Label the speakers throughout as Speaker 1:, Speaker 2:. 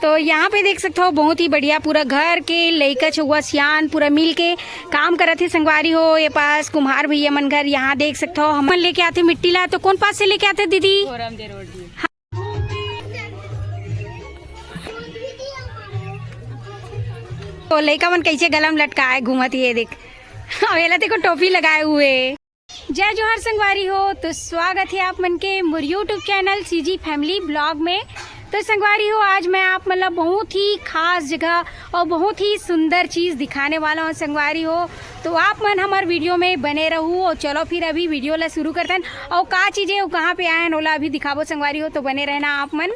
Speaker 1: तो यहाँ पे देख सकते हो बहुत ही बढ़िया पूरा घर के लइका छुआ सियान पूरा मिल के काम करत थे संगवारी हो। ये पास कुम्हार भैया मन घर यहाँ देख सकते हो हम लेके आते मिट्टी ला। तो कौन पास से लेके आते दीदी? तो लइका मन कैसे गलम लटकाए घूमत ये देख। अवेला देखो टोपी लगाए हुए। जय जोहर संगवारी हो। तो स्वागत है आप मन के मोर YouTube channel CG family blog में। तो संगवारी हो आज मैं आप मतलब बहुत ही खास जगह और बहुत ही सुंदर चीज़ दिखाने वाला हूँ संगवारी हो। तो आप मन हमारे वीडियो में बने रहू। और चलो फिर अभी वीडियो ला शुरू करते हैं। और का चीज़ें वो कहाँ पे आए हैं ओला अभी दिखाबो संगवारी हो। तो बने रहना आप मन।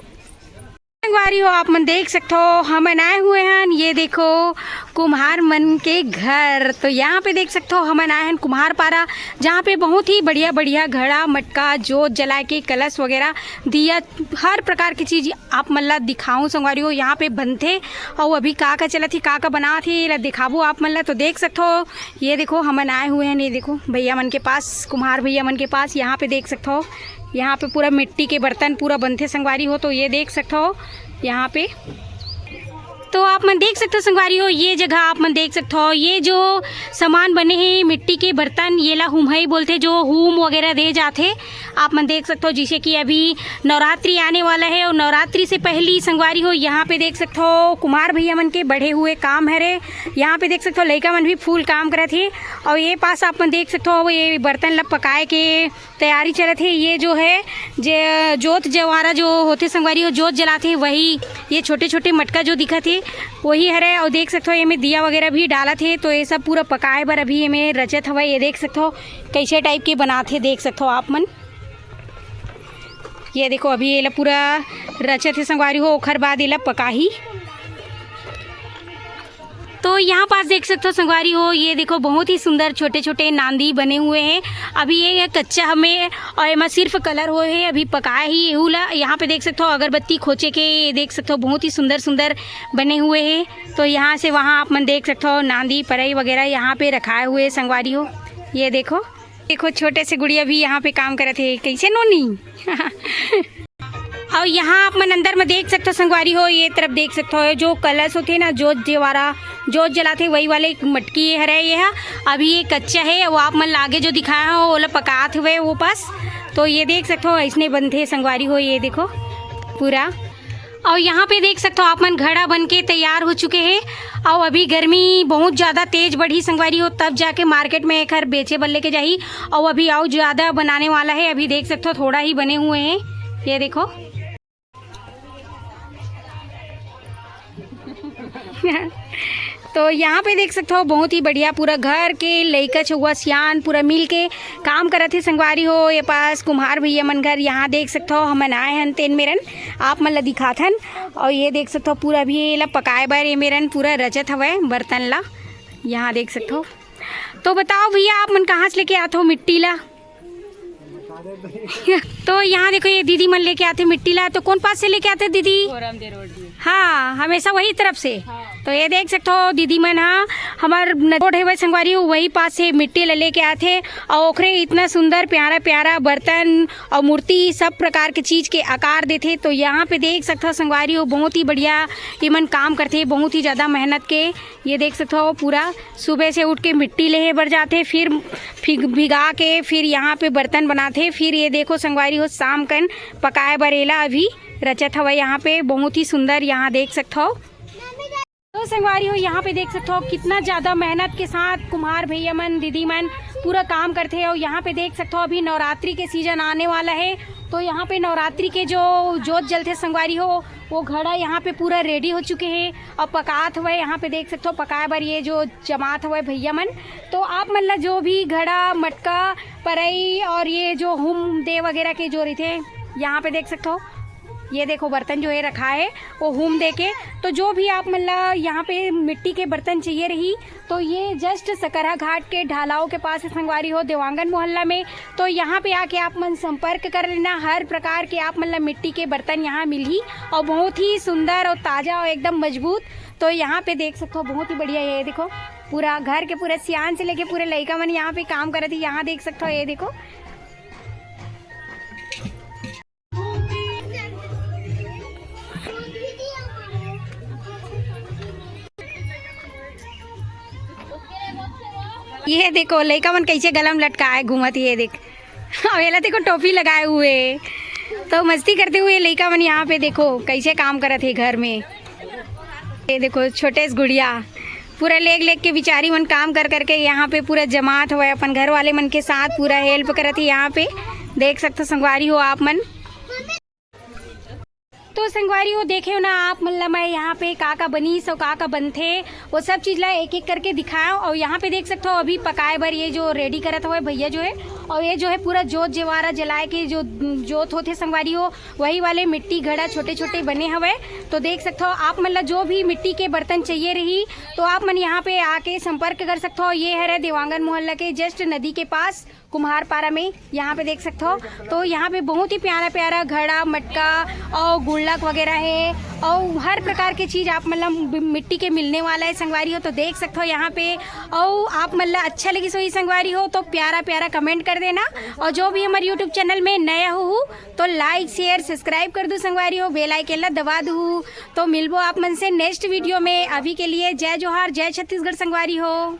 Speaker 1: संगवारी हो आप मन देख सकते हो हम आए हुए हैं ये देखो कुम्हार मन के घर। तो यहाँ पे देख सकते हो हम आए हैं कुम्हार पारा, जहाँ पे बहुत ही बढ़िया बढ़िया घड़ा मटका जोत जला के कलश वगैरह दिया हर प्रकार की चीज़ आप मन ला दिखाऊँ संगवारी हो। यहाँ पे बनते और अभी का चला थी का बना थी दिखाबो आप मन ला। तो देख सकते हो ये देखो हम आए हुए हैं ये देखो भैया मन के पास कुम्हार भैया मन के पास। यहाँ पे देख सकते हो यहाँ पे पूरा मिट्टी के बर्तन पूरा बनते संगवारी हो। तो ये देख सकते हो यहाँ पे। तो आप मन देख सकते हो संगवारी हो ये जगह आप मन देख सकते हो ये जो सामान बने हैं मिट्टी के बर्तन ये ला हुमई बोलते जो हुम वगैरह दे जाते आप मन देख सकते हो। जैसे कि अभी नवरात्रि आने वाला है और नवरात्रि से पहली संगवारी हो यहाँ पे देख सकते हो कुमार भैया मन के बढ़े हुए काम है रे। यहाँ पे देख सकते हो लड़का मन भी फुल काम करे थे। और ये पास आप मन देख सकते हो ये बर्तन ला पकाए के तैयारी चले थे। ये जो है जोत जवारा जो होते संगवारी हो जोत जलाते वही ये छोटे छोटे मटका जो दिखा थे वही हरे। और देख सकते हो ये में दिया वगैरह भी डाला थे। तो ये सब पूरा पकाए बर अभी ये में रचत हवा। ये देख सकते हो कैसे टाइप के बनाते देख सकते हो आप मन। ये देखो अभी ये पूरा रचत है संगवारी हो ओखर बाद ये पका ही। तो यहाँ पास देख सकते हो संगवारी हो ये देखो बहुत ही सुंदर छोटे छोटे नांदी बने हुए हैं। अभी ये कच्चा हमें और एमा सिर्फ कलर हुए है अभी पकाया ही एहुला। यहाँ पे देख सकते हो अगरबत्ती खोचे के देख सकते हो बहुत ही सुंदर सुंदर बने हुए हैं। तो यहाँ से वहाँ आप मन देख सकते हो नांदी परई वगैरह यहाँ पे रखाए हुए संगवारी हो। ये देखो देखो छोटे से गुड़िया भी यहाँ पे काम करे थे कैसे नोनी। और यहाँ आप मन अंदर में देख सकते हो संगवारी हो ये तरफ देख सकते हो जो कलश होते ना जोत जेवारा जोत जलाते वही वाले मटकी है ये है। अभी ये कच्चा है वो आप मन आगे जो दिखाया हो वो पकात हुए वो पास। तो ये देख सकते हो ऐसने बनते संगवारी हो ये देखो पूरा। और यहाँ पे देख सकते हो आप मन घड़ा बन के तैयार हो चुके हैं। और अभी गर्मी बहुत ज़्यादा तेज बढ़ी संगवारी हो तब जाके मार्केट में एक हर बेचे बल लेके जाही। और अभी और ज़्यादा बनाने वाला है। अभी देख सकते हो थोड़ा ही बने हुए हैं ये देखो। तो यहाँ पे देख सकते हो बहुत ही बढ़िया पूरा घर के लइका छुआ सियान पूरा मिल के काम करत थे संगवारी हो। ये पास कुम्हार भैया मन घर यहाँ देख सकते हो हम आए हैं तेन मेरन आप मन ला दिखाथन। और ये देख सकते हो पूरा भी ला पकाए बर ये मेरन पूरा रचत हवे बर्तन ला यहाँ देख सकते हो। तो बताओ भैया आप मन कहाँ से लेके आते हो मिट्टी ला? तो यहाँ देखो ये दीदी मन लेके आते मिट्टी ला। तो कौन पास से लेके आते दीदी? हाँ हमेशा वही तरफ से। हाँ। तो ये देख सकते हो दीदी मन हाँ हमार रोड है संगवारी वही पास से मिट्टी ला लेके आते। और ओखरे इतना सुंदर प्यारा प्यारा बर्तन और मूर्ति सब प्रकार के चीज़ के आकार देते। तो यहाँ पे देख सकते हो संगवारी हो बहुत ही बढ़िया ये मन काम करते बहुत ही ज़्यादा मेहनत के। ये देख सकते हो पूरा सुबह से उठ के मिट्टी ले बर जाते फिर भिगा के फिर यहाँ पे बर्तन बनाते फिर ये देखो संगवारी हो शाम कन पकाए बरेला अभी रचत हवा यहाँ पे बहुत ही सुंदर यहाँ देख सकते हो। तो संगवारी हो यहाँ पे देख सकते हो कितना ज़्यादा मेहनत के साथ कुम्हार भैया मन दीदी मन पूरा काम करते हैं। और यहाँ पे देख सकते हो अभी नवरात्रि के सीजन आने वाला है। तो यहाँ पे नवरात्रि के जो जोत जलते संगवारी हो वो घड़ा यहाँ पे पूरा रेडी हो चुके हैं और पकात हुए यहाँ पे देख सकते हो पकाए बर ये जो जमात हुए भैया मन। तो आप मतलब जो भी घड़ा मटका परई और ये जो हुम दे वगैरह के जो रहते यहाँ पे देख सकते हो ये देखो बर्तन जो है रखा है वो हुम दे के। तो जो भी आप मतलब यहाँ पे मिट्टी के बर्तन चाहिए रही तो ये जस्ट सकरा घाट के ढालाव के पास संगवारी हो देवांगन मोहल्ला में। तो यहाँ पे आके आप मन संपर्क कर लेना हर प्रकार के आप मतलब मिट्टी के बर्तन यहाँ मिल ही और बहुत ही सुंदर और ताज़ा और एकदम मजबूत। तो यहाँ पे देख सकते हो बहुत ही बढ़िया ये देखो पूरा घर के पूरे सियान से लेके पूरे लड़का मन यहाँ पे काम करे थे। यहाँ देख सकते हो ये देखो ये देखो लड़का मन कैसे गला में लटकाए घूमत ये देख। अवेला देखो टोपी लगाए हुए तो मस्ती करते हुए लड़का मन यहाँ पे देखो कैसे काम करत है घर में। ये देखो छोटे से गुड़िया पूरा लेग के बिचारी मन काम कर करके यहाँ पे पूरा जमात हुआ है अपन घर वाले मन के साथ पूरा हेल्प करत है। यहाँ पे देख सकते संगवारी हो आप मन। तो संगवारी हो देखे हो ना आप मतलब मैं यहाँ पे का बनी सो का बनथे वो सब चीज़ ला एक एक करके दिखाया। और यहाँ पे देख सकते हो अभी पकाए बर ये जो रेडी करत हुए भैया जो है, और ये जो है पूरा जोत जवारा जलाए के जो जोत होते संगवारी हो वही वाले मिट्टी घड़ा छोटे छोटे बने हुए। तो देख सकते हो आप मतलब जो भी मिट्टी के बर्तन चाहिए रही तो आप मन यहाँ पे आके संपर्क कर सकते हो। ये है देवांगन मोहल्ला के जस्ट नदी के पास कुम्हारपारा में, यहाँ पे देख सकते हो। तो यहाँ पे बहुत ही प्यारा प्यारा घड़ा मटका और गुल्लक वगैरह है और हर प्रकार की चीज़ आप मतलब मिट्टी के मिलने वाला है संगवारी हो। तो देख सकते हो यहाँ पे। और आप मतलब अच्छा लगी सोई संगवारी हो तो प्यारा प्यारा कमेंट कर देना। और जो भी हमारे यूट्यूब चैनल में नया हो तो लाइक शेयर सब्सक्राइब कर दो संगवारी हो, बेल आइकन ला दबा दो। तो मिलबो आप मन से नेक्स्ट वीडियो में। अभी के लिए जय जोहार जय छत्तीसगढ़ संगवारी हो।